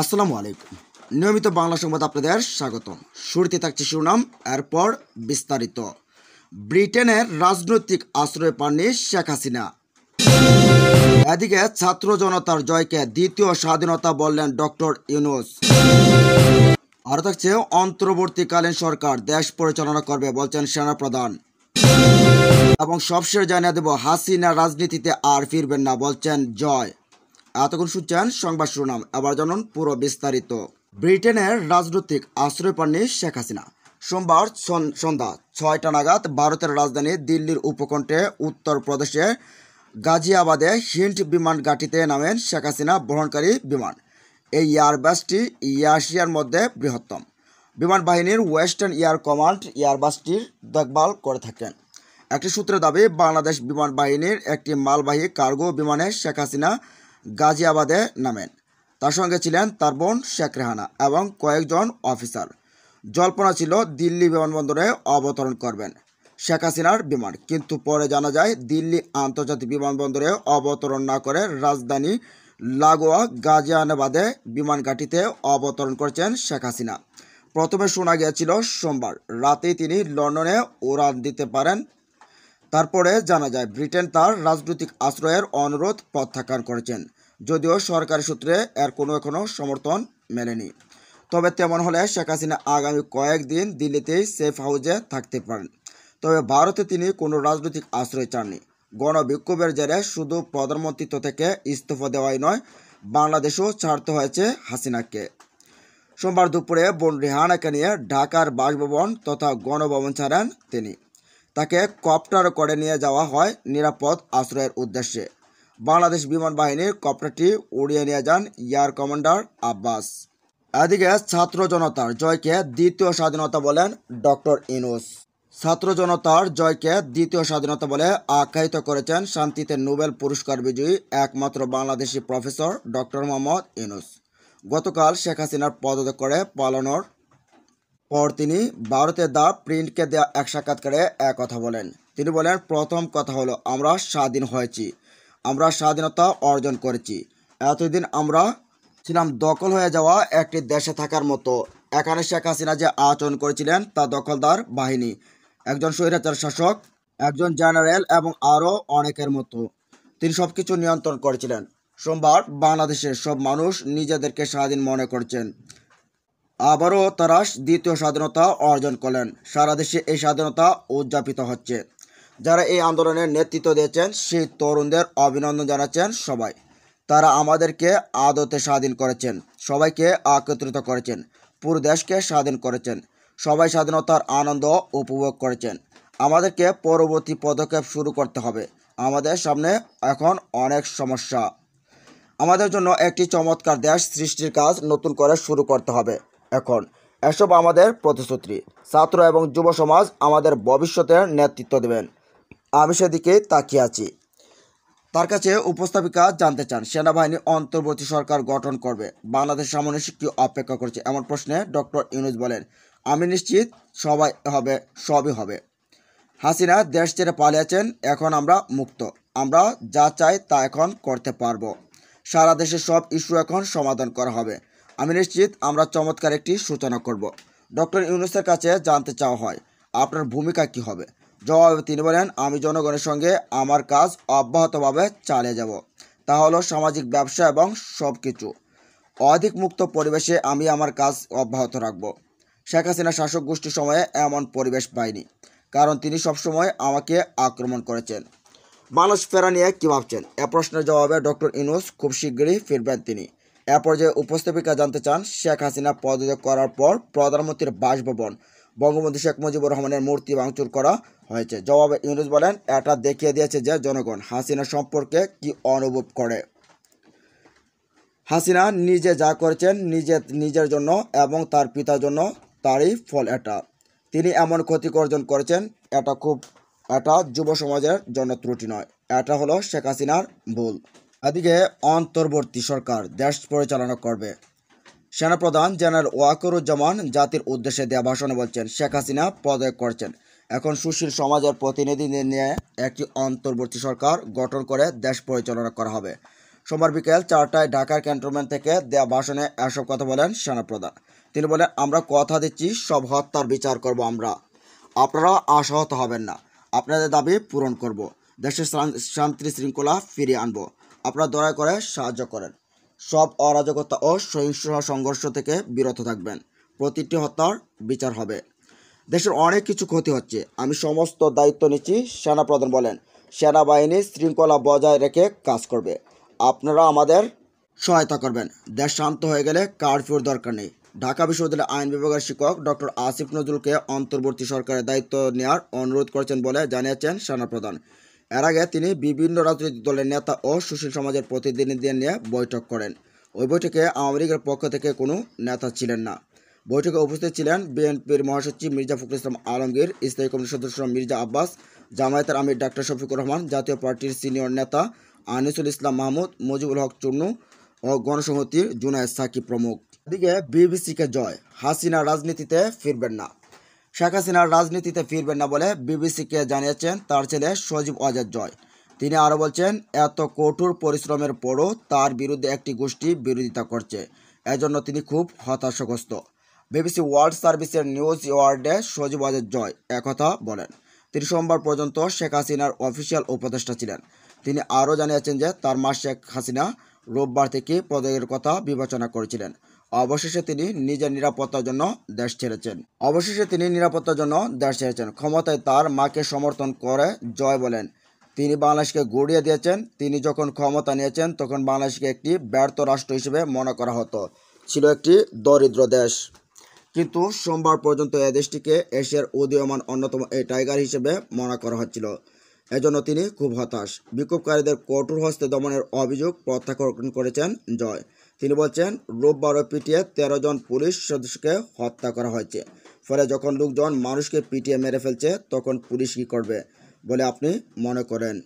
আসসালামু আলাইকুম। নিয়মিত বাংলা সংবাদ আপনাদের স্বাগতম। শুরুতে থাকছে শিরোনাম, এরপর বিস্তারিত। ব্রিটেনের রাজনৈতিক আশ্রয় পাননি শেখ হাসিনা। এদিকে ছাত্র জনতার জয়কে দ্বিতীয় স্বাধীনতা বললেন ডক্টর ইউনূস। আরও থাকছে অন্তর্বর্তীকালীন সরকার দেশ পরিচালনা করবে বলছেন সেনাপ্রধান। এবং সবশেষ জানিয়ে দেব, হাসিনা রাজনীতিতে আর ফিরবেন না বলছেন জয়। এতক্ষণ শুনছেন সংবাদ শিরোনাম, এবার জানুন পুরো বিস্তারিত। ব্রিটেনের রাজনৈতিক আশ্রয় পাননি শেখ হাসিনা। সোমবার সন্ধ্যা 6টা নাগাদ ভারতের রাজধানী দিল্লির উপকণ্ঠে উত্তরপ্রদেশে গাজিয়াবাদে হিন্ড বিমান ঘাঁটিতে নামেন শেখ হাসিনা বহনকারী বিমান। এই এয়ারবাসটি এশিয়ার মধ্যে বৃহত্তম। বিমান বাহিনীর ওয়েস্টার্ন এয়ার কমান্ড এয়ারবাসটির দেখভাল করে থাকেন। একটি সূত্রের দাবি, বাংলাদেশ বিমান বাহিনীর একটি মালবাহী কার্গো বিমানে শেখ হাসিনা গাজিয়াবাদে নামেন। তার সঙ্গে ছিলেন তার বোন শেখ রেহানা এবং কয়েকজন অফিসার। জল্পনা ছিল দিল্লি বিমানবন্দরে অবতরণ করবেন শেখ হাসিনার বিমান, কিন্তু পরে জানা যায় দিল্লি আন্তর্জাতিক বিমানবন্দরে অবতরণ না করে রাজধানী লাগোয়া গাজিয়াবাদে বিমান ঘাঁটিতে অবতরণ করেছেন শেখ হাসিনা। প্রথমে শোনা গিয়েছিল সোমবার রাতেই তিনি লন্ডনে উড়ান দিতে পারেন। তারপরে জানা যায় ব্রিটেন তার রাজনৈতিক আশ্রয়ের অনুরোধ প্রত্যাখ্যান করেছেন, যদিও সরকারি সূত্রে এর এখনো সমর্থন মেলেনি। তবে তেমন হলে শেখ হাসিনা আগামী কয়েকদিন দিল্লিতেই সেফ হাউসে থাকতে পারেন। তবে ভারতে তিনি কোনো রাজনৈতিক আশ্রয় চাননি। গণবিক্ষোভের জেরে শুধু প্রধানমন্ত্রিত্ব থেকে ইস্তফা দেওয়াই নয়, বাংলাদেশও ছাড়তে হয়েছে হাসিনাকে। সোমবার দুপুরে বোন রেহানাকে নিয়ে ঢাকার বাসভবন তথা গণভবন ছাড়েন তিনি। তাকে কপ্টার করে নিয়ে যাওয়া হয় নিরাপদ আশ্রয়ের উদ্দেশ্যে। বাংলাদেশ বিমান বাহিনীর কপ্টারটি উড়িয়ে নিয়ে যান এয়ার কমান্ডার আব্বাস। এদিকে ছাত্র জনতার জয়কে দ্বিতীয় স্বাধীনতা বলেন ডক্টর ইউনূস। ছাত্র জনতার জয়কে দ্বিতীয় স্বাধীনতা বলে আখ্যায়িত করেছেন শান্তিতে নোবেল পুরস্কার বিজয়ী একমাত্র বাংলাদেশি প্রফেসর ডক্টর মোহাম্মদ ইউনূস। গতকাল শেখ হাসিনার পদত্যাগ করে পালানোর পর তিনি ভারতের দ্য প্রিন্টকে দেওয়া এক সাক্ষাৎকারে এক কথা বলেন। তিনি বলেন, প্রথম কথা হলো আমরা স্বাধীন হয়েছি, আমরা স্বাধীনতা অর্জন করেছি। এতদিন আমরা ছিলাম দখল হয়ে যাওয়া একটি দেশে থাকার মতো। এখানে শেখ হাসিনা যে আচরণ করেছিলেন তা দখলদার বাহিনী, একজন স্বৈরাচার শাসক, একজন জেনারেল এবং আরও অনেকের মতো তিনি সব কিছু নিয়ন্ত্রণ করেছিলেন। সোমবার বাংলাদেশের সব মানুষ নিজেদেরকে স্বাধীন মনে করছেন। আবারও তারা দ্বিতীয় স্বাধীনতা অর্জন করলেন। সারা দেশে এই স্বাধীনতা উদযাপিত হচ্ছে। যারা এই আন্দোলনের নেতৃত্ব দিয়েছেন সেই তরুণদের অভিনন্দন জানাচ্ছেন সবাই। তারা আমাদেরকে আদতে স্বাধীন করেছেন, সবাইকে একত্রিত করেছেন, পুরো দেশকে স্বাধীন করেছেন। সবাই স্বাধীনতার আনন্দ উপভোগ করেছেন। আমাদেরকে পরবর্তী পদক্ষেপ শুরু করতে হবে। আমাদের সামনে এখন অনেক সমস্যা। আমাদের জন্য একটি চমৎকার দেশ সৃষ্টির কাজ নতুন করে শুরু করতে হবে। এখন এসব আমাদের প্রতিশ্রুতি। ছাত্র এবং যুব সমাজ আমাদের ভবিষ্যতের নেতৃত্ব দেবেন। আমি সেদিকে তাকিয়ে আছি। তার কাছে উপস্থাপিকা জানতে চান, সেনাবাহিনী অন্তর্বর্তী সরকার গঠন করবে, বাংলাদেশ সামনে কি অপেক্ষা করছে? এমন প্রশ্নে ডক্টর ইউনূস বলেন, আমি নিশ্চিত সবই হবে। হাসিনা দেশ ছেড়ে পালিয়েছেন, এখন আমরা মুক্ত। আমরা যা চাই তা এখন করতে পারবো। সারা দেশের সব ইস্যু এখন সমাধান করা হবে। আমি নিশ্চিত আমরা চমৎকার একটি সূচনা করব। ডক্টর ইউনূসের কাছে জানতে চাওয়া হয়, আপনার ভূমিকা কি হবে? জবাবে তিনি বলেন, আমি জনগণের সঙ্গে আমার কাজ অব্যাহতভাবে চালিয়ে যাব। তা হলো সামাজিক ব্যবসা এবং সব কিছু। অধিক মুক্ত পরিবেশে আমি আমার কাজ অব্যাহত রাখব। শেখ হাসিনা শাসক গোষ্ঠীর সময়ে এমন পরিবেশ পায়নি, কারণ তিনি সবসময় আমাকে আক্রমণ করেছেন। মানুষ ফেরা নিয়ে কী ভাবছেন? এ প্রশ্নের জবাবে ডক্টর ইউনূস খুব শীঘ্রই ফিরবেন তিনি। এ পর্যায়ে উপস্থাপিকা জানতে চান, শেখ হাসিনা পদত্যাগ করার পর প্রধানমন্ত্রীর বাসভবন বঙ্গবন্ধু শেখ মুজিবুর রহমানের মূর্তি ভাঙচুর করা হয়েছে। জবাবে ইউনূস বলেন, এটা দেখিয়ে দিয়েছে যে জনগণ হাসিনা সম্পর্কে কি অনুভব করে। হাসিনা নিজে যা করেছেন নিজের জন্য এবং তার পিতার জন্য, তারই ফল এটা। তিনি এমন ক্ষতি অর্জন করেছেন, এটা যুব সমাজের জন্য ত্রুটি নয়, এটা হলো শেখ হাসিনার ভুল। এদিকে অন্তর্বর্তী সরকার দেশ পরিচালনা করবে। সেনাপ্রধান জেনারেল ওয়াকারুজ্জামান জাতির উদ্দেশ্যে দেওয়া ভাষণে বলছেন, শেখ হাসিনা পদত্যাগ করছেন, এখন সুশীল সমাজের প্রতিনিধিদের নিয়ে একটি অন্তর্বর্তী সরকার গঠন করে দেশ পরিচালনা করা হবে। সোমবার বিকেল 4টায় ঢাকার ক্যান্টনমেন্ট থেকে দেয়া ভাষণে এসব কথা বলেন সেনাপ্রধান। তিনি বলেন, আমরা কথা দিচ্ছি সব হত্যার বিচার করব আমরা। আপনারা আশাহত হবেন না। আপনাদের দাবি পূরণ করব। দেশের শান্তি শৃঙ্খলা ফিরিয়ে আনব। আপনারা দয়া করে সাহায্য করেন। সব অরাজকতা ও সহিংস সংঘর্ষ থেকে বিরত থাকবেন। প্রতিটি হত্যার বিচার হবে। দেশের অনেক কিছু ক্ষতি হচ্ছে, আমি সমস্ত দায়িত্ব নিচ্ছি, সেনাপ্রধান বলেন। সেনাবাহিনী শৃঙ্খলা বজায় রেখে কাজ করবে। আপনারা আমাদের সহায়তা করবেন। দেশ শান্ত হয়ে গেলে কারফিউর দরকার নেই। ঢাকা বিশ্ববিদ্যালয়ের আইন বিভাগের শিক্ষক ডক্টর আসিফ নজরুলকে অন্তর্বর্তী সরকারের দায়িত্ব নেওয়ার অনুরোধ করেছেন বলে জানিয়েছেন সেনাপ্রধান। এর আগে তিনি বিভিন্ন রাজনৈতিক দলের নেতা ও সুশীল সমাজের প্রতিনিধিদের নিয়ে বৈঠক করেন। ওই বৈঠকে আওয়ামী লীগের পক্ষ থেকে কোনো নেতা ছিলেন না। বৈঠকে উপস্থিত ছিলেন বিএনপির মহাসচিব মির্জা ফখরুল ইসলাম আলমগীর, স্থায়ী কমিটির সদস্য মির্জা আব্বাস, জামায়াতের আমির ডাক্তার শফিকুর রহমান, জাতীয় পার্টির সিনিয়র নেতা আনিসুল ইসলাম মাহমুদ, মুজিবুল হক চুন্নু ও গণসংহতির জুনায়েদ সাকিব প্রমুখ। এদিকে বিবিসিকে জয়, হাসিনা রাজনীতিতে ফিরবেন না। শেখ হাসিনার রাজনীতিতে ফিরবেন না বলে বিবিসিকে জানিয়েছেন তার ছেলে সজীব ওয়াজেদ জয়। তিনি আরও বলছেন, এত কঠোর পরিশ্রমের পরও তার বিরুদ্ধে একটি গোষ্ঠী বিরোধিতা করছে, এজন্য তিনি খুব হতাশাগ্রস্ত। বিবিসি ওয়ার্ল্ড সার্ভিসের নিউজ ওয়ার্ডে সজীব ওয়াজেদ জয় একথা বলেন। তিনি সোমবার পর্যন্ত শেখ হাসিনার অফিসিয়াল উপদেষ্টা ছিলেন। তিনি আরও জানিয়েছেন যে তার মা শেখ হাসিনা রোববার থেকে পদত্যাগের কথা বিবেচনা করেছিলেন। অবশেষে তিনি নিজের নিরাপত্তার জন্য দেশ ছেড়েছেন। ক্ষমতায় তার মাকে সমর্থন করে জয় বলেন, তিনি বাংলাদেশকে গুড়িয়ে দিয়েছেন। তিনি যখন ক্ষমতা নিয়েছেন তখন বাংলাদেশকে একটি ব্যর্থ রাষ্ট্র হিসেবে মনে করা হতো, ছিল একটি দরিদ্র দেশ। কিন্তু সোমবার পর্যন্ত এ দেশটিকে এশিয়ার উদীয়মান অন্যতম এই টাইগার হিসেবে মনে করা হচ্ছিল। এজন্য তিনি খুব হতাশ। বিক্ষোভকারীদের কঠোর হস্তে দমনের অভিযোগ প্রত্যাখ্যান করেছেন জয়। তিনি বলছেন, রোববারও পিটিয়ে 13 জন পুলিশ সদস্যকে হত্যা করা হয়েছে। ফলে যখন লোকজন মানুষকে পিটিয়ে মেরে ফেলছে তখন পুলিশ কী করবে বলে আপনি মনে করেন?